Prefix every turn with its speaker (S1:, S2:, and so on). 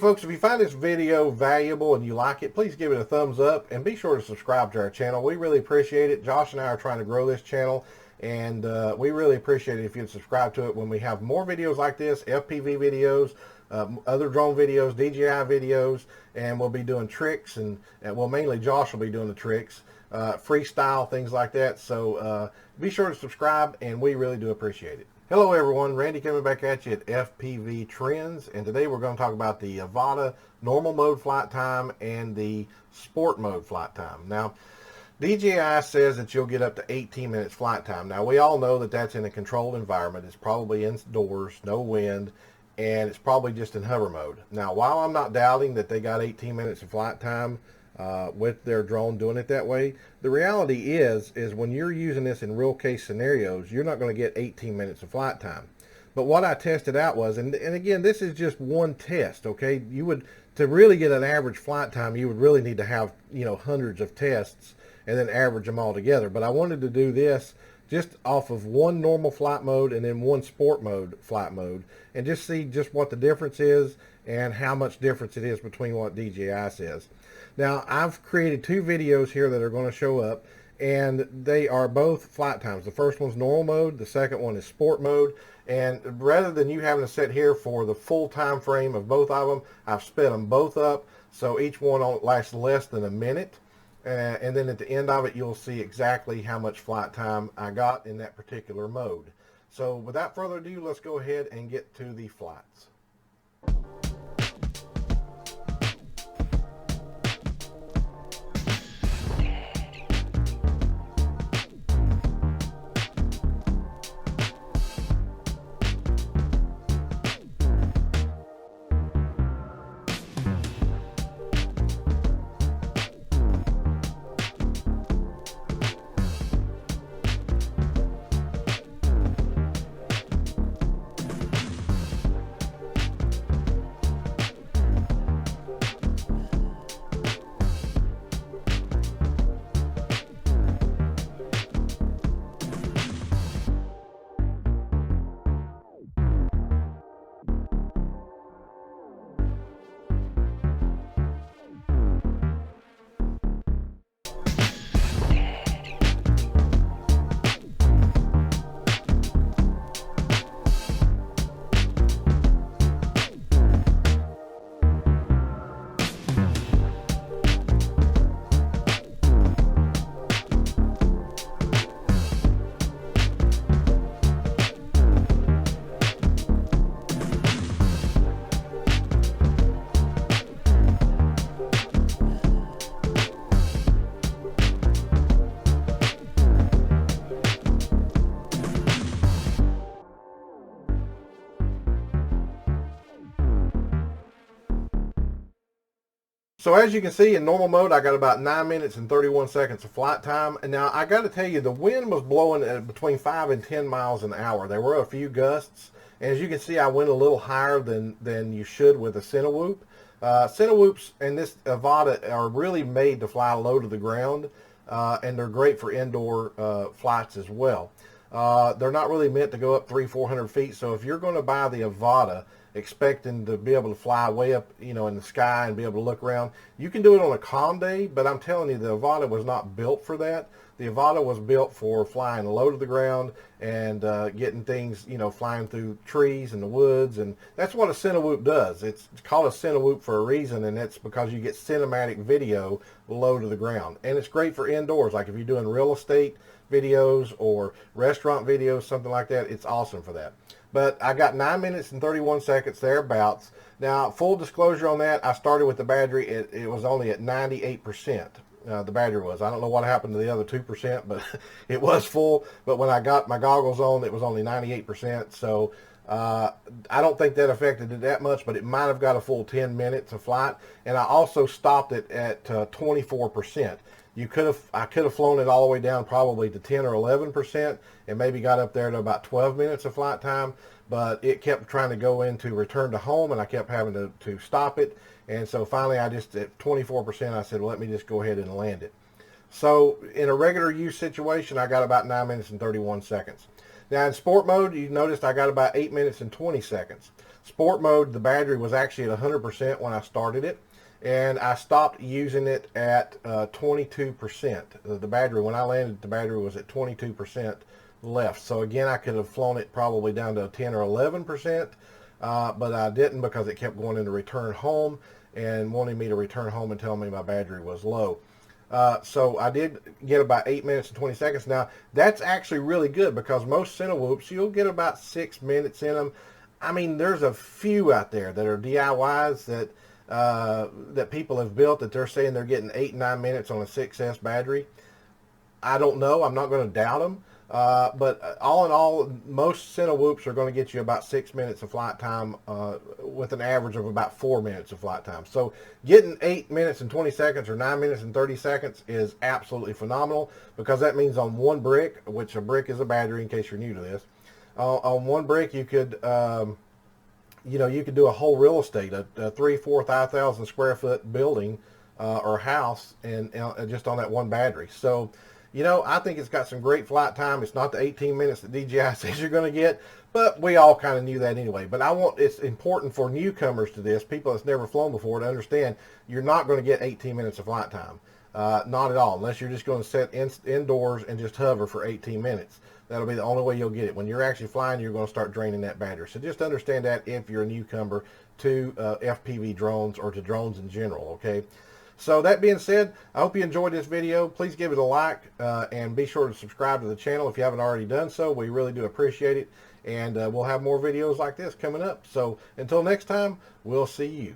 S1: folks, if you find this video valuable and you like it, please give it a thumbs up and be sure to subscribe to our channel. We really appreciate it. Josh and I are trying to grow this channel, and we really appreciate it if you'd subscribe to it when we have more videos like this, FPV videos, other drone videos, DJI videos, and we'll be doing tricks, and well, mainly Josh will be doing the tricks, freestyle, things like that. So be sure to subscribe, and we really do appreciate it. Hello everyone, Randy coming back at you at FPV Trends, and today we're going to talk about the Avata normal mode flight time and the sport mode flight time. Now, DJI says that you'll get up to 18 minutes flight time. Now, we all know that that's in a controlled environment. It's probably indoors, no wind, and it's probably just in hover mode. Now, while I'm not doubting that they got 18 minutes of flight time with their drone doing it that way, the reality is when you're using this in real case scenarios, you're not going to get 18 minutes of flight time. But what I tested out was, and again, this is just one test, okay? You would, to really get an average flight time, you would really need to have, you know, hundreds of tests and then average them all together. But I wanted to do this just off of one normal flight mode and then one sport mode flight mode, and just see just what the difference is and how much difference it is between what DJI says. Now, I've created two videos here that are going to show up, and they are both flight times. The first one's normal mode, the second one is sport mode, and rather than you having to sit here for the full time frame of both of them, I've sped them both up, so each one lasts less than a minute, and then at the end of it, you'll see exactly how much flight time I got in that particular mode. So without further ado, let's go ahead and get to the flights. So as you can see, in normal mode, I got about 9 minutes and 31 seconds of flight time. And now I got to tell you, the wind was blowing at between 5 and 10 miles an hour. There were a few gusts. And as you can see, I went a little higher than you should with a Cinewhoop. Cinewhoops and this Avata are really made to fly low to the ground. And they're great for indoor flights as well. They're not really meant to go up 300-400 feet. So if you're going to buy the Avata expecting to be able to fly way up, you know, in the sky and be able to look around, you can do it on a calm day, but I'm telling you, the Avata was not built for that. The Avata was built for flying low to the ground and getting things, you know, flying through trees and the woods, and that's what a Cinewhoop does. It's called a Cinewhoop for a reason, and that's because you get cinematic video low to the ground. And it's great for indoors, like if you're doing real estate videos or restaurant videos, something like that, it's awesome for that. But I got 9 minutes and 31 seconds thereabouts. Now, full disclosure on that, I started with the battery. It was only at 98%. The battery was. I don't know what happened to the other 2%, but it was full. But when I got my goggles on, it was only 98%. So I don't think that affected it that much, but it might have got a full 10 minutes of flight. And I also stopped it at 24%. I could have flown it all the way down probably to 10 or 11% and maybe got up there to about 12 minutes of flight time, but it kept trying to go into return to home and I kept having to stop it. And so finally I just, at 24%, I said, well, let me just go ahead and land it. So in a regular use situation, I got about 9 minutes and 31 seconds. Now in sport mode, you noticed I got about 8 minutes and 20 seconds. Sport mode, the battery was actually at 100% when I started it, and I stopped using it at 22%. The battery, when I landed, the battery was at 22% left. So again, I could have flown it probably down to 10 or 11%, but I didn't because it kept going into return home and wanting me to return home and tell me my battery was low. So I did get about 8 minutes and 20 seconds. Now, that's actually really good because most Cinewhoops, you'll get about 6 minutes in them. I mean, there's a few out there that are DIYs that people have built that they're saying they're getting 8, 9 minutes on a 6S battery. I don't know. I'm not going to doubt them. But all in all, most Cinewhoops are going to get you about 6 minutes of flight time with an average of about 4 minutes of flight time. So getting 8 minutes and 20 seconds or 9 minutes and 30 seconds is absolutely phenomenal, because that means on one brick, which a brick is a battery in case you're new to this, on one brick you could you could do a whole real estate, a 3,000-4,000 square foot building or house, and just on that one battery. So I think it's got some great flight time. It's not the 18 minutes that DJI says you're going to get, but we all kind of knew that anyway. But it's important for newcomers to this, people that's never flown before, to understand you're not going to get 18 minutes of flight time. Not at all, unless you're just going to sit indoors and just hover for 18 minutes. That'll be the only way you'll get it. When you're actually flying, you're going to start draining that battery. So just understand that if you're a newcomer to FPV drones or to drones in general, okay? So that being said, I hope you enjoyed this video. Please give it a like and be sure to subscribe to the channel if you haven't already done so. We really do appreciate it. And we'll have more videos like this coming up. So until next time, we'll see you.